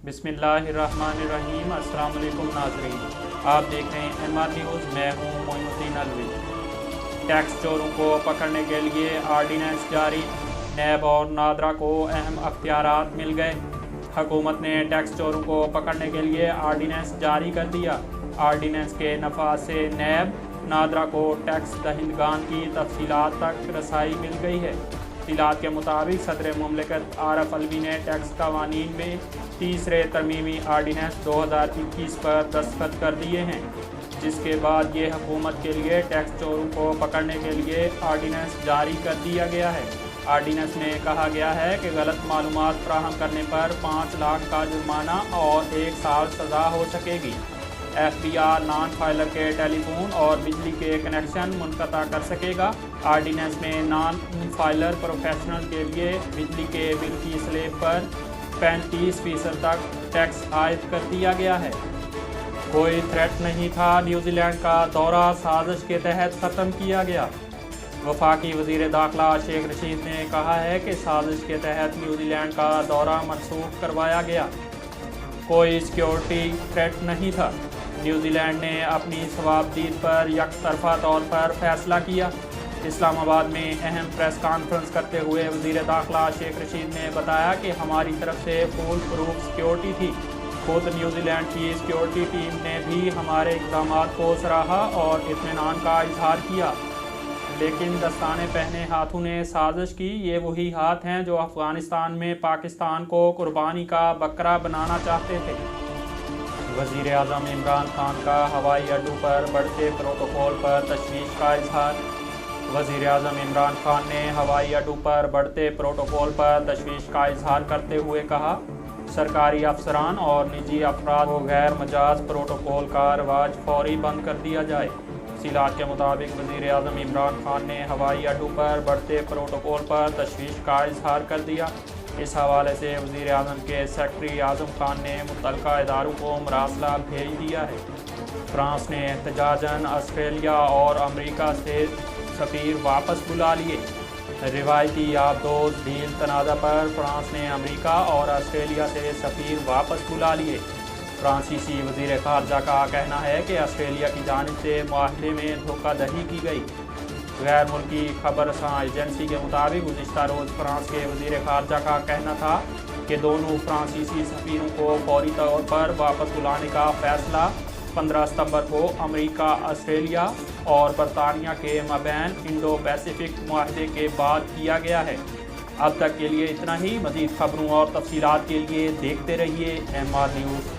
बिस्मिल्लाहिर्रहमानिर्रहीम। अस्सलाम वालेकुम नाज़रीन, आप देख रहे हैं MR न्यूज़। मैं हूँ मोइनुद्दीन अलवी। टैक्स चोरों को पकड़ने के लिए आर्डीनेंस जारी, नैब और नादरा को अहम अख्तियारात मिल गए। हुकूमत ने टैक्स चोरों को पकड़ने के लिए आर्डीनेंस जारी कर दिया। आर्डीनेंस के नफाज से नैब नादरा को टैक्स दहिंदगान की तफसीलात तक रसाई मिल गई है। तफसीलात के मुताबिक सदर मुमलिकत आरफ अलवी ने टैक्स कवानीन में तीसरे तरमीमी आर्डीनेंस 2021 पर दस्तखत कर दिए हैं, जिसके बाद ये हुकूमत के लिए टैक्स चोरों को पकड़ने के लिए आर्डीनेंस जारी कर दिया गया है। आर्डीनेंस में कहा गया है कि गलत मालूमात फराहम करने पर 5 लाख का जुर्माना और 1 साल सज़ा हो सकेगी। FBR नॉन फाइलर के टेलीफोन और बिजली के कनेक्शन मुनक़ता कर सकेगा। आर्डीनेंस में नॉन फाइलर प्रोफेशनल के लिए बिजली के बिल की स्लेब पर 35% तक टैक्स आयद कर दिया गया है। कोई थ्रेट नहीं था, न्यूजीलैंड का दौरा साजिश के तहत ख़त्म किया गया। वफाकी वज़ीर दाखिला शेख रशीद ने कहा है कि साजिश के तहत न्यूजीलैंड का दौरा मनसूख करवाया गया। कोई सिक्योरिटी थ्रेट नहीं था। न्यूजीलैंड ने अपनी सवाबदीद पर यकतरफा तौर पर फैसला किया। इस्लामाबाद में अहम प्रेस कॉन्फ्रेंस करते हुए वज़ीर दाखिला शेख रशीद ने बताया कि हमारी तरफ से फुल प्रूफ सिक्योरिटी थी। खुद न्यूजीलैंड की सिक्योरिटी टीम ने भी हमारे इक़दामात को सराहा और इत्मीनान का इजहार किया। लेकिन दस्ताने पहने हाथों ने साजिश की। ये वही हाथ हैं जो अफ़गानिस्तान में पाकिस्तान को कुर्बानी का बकरा बनाना चाहते थे। वज़ीर आज़म इमरान खान का हवाई अड्डों पर बढ़ते प्रोटोकॉल पर तशवीश का इजहार। वज़ीर आज़म इमरान खान ने हवाई अड्डों पर बढ़ते प्रोटोकॉल पर तशवीश का इजहार करते हुए कहा, सरकारी अफसरान और निजी अफराद को गैर मजाज प्रोटोकॉल का रवाज फौरी बंद कर दिया जाए। तफसीलात के मुताबिक वज़ीर आज़म इमरान खान ने हवाई अड्डों पर बढ़ते प्रोटोकॉल पर तशवीश का इजहार कर दिया। इस हवाले से वज़ीर आज़म के सेक्रेटरी आज़म खान ने मुतल्लिका इदारों को मरासला भेज दिया है। फ्रांस ने एहतजाजन ऑस्ट्रेलिया और अमेरिका से सफ़ीर वापस बुला लिए। रिवायती याबदोज़ डील तनाज़ा पर फ्रांस ने अमेरिका और ऑस्ट्रेलिया से सफ़ीर वापस बुला लिए। फ्रांसीसी वज़ीर ख़ारजा का कहना है कि ऑस्ट्रेलिया की जानिब से मुआहदे में धोखाधड़ी की गई। गैर मुल्की खबर रसां एजेंसी के मुताबिक गुज़िश्ता रोज़ फ्रांस के वज़ीर ख़ारजा का कहना था कि दोनों फ्रांसीसी सफ़ीरों को फौरी तौर पर वापस बुलाने का फ़ैसला 15 सितंबर को अमेरिका, ऑस्ट्रेलिया और बरतानिया के मबैन इंडो पैसिफिक मुआहदे के बाद किया गया है। अब तक के लिए इतना ही। मज़ीद खबरों और तफसीलात के लिए देखते रहिए MR न्यूज़।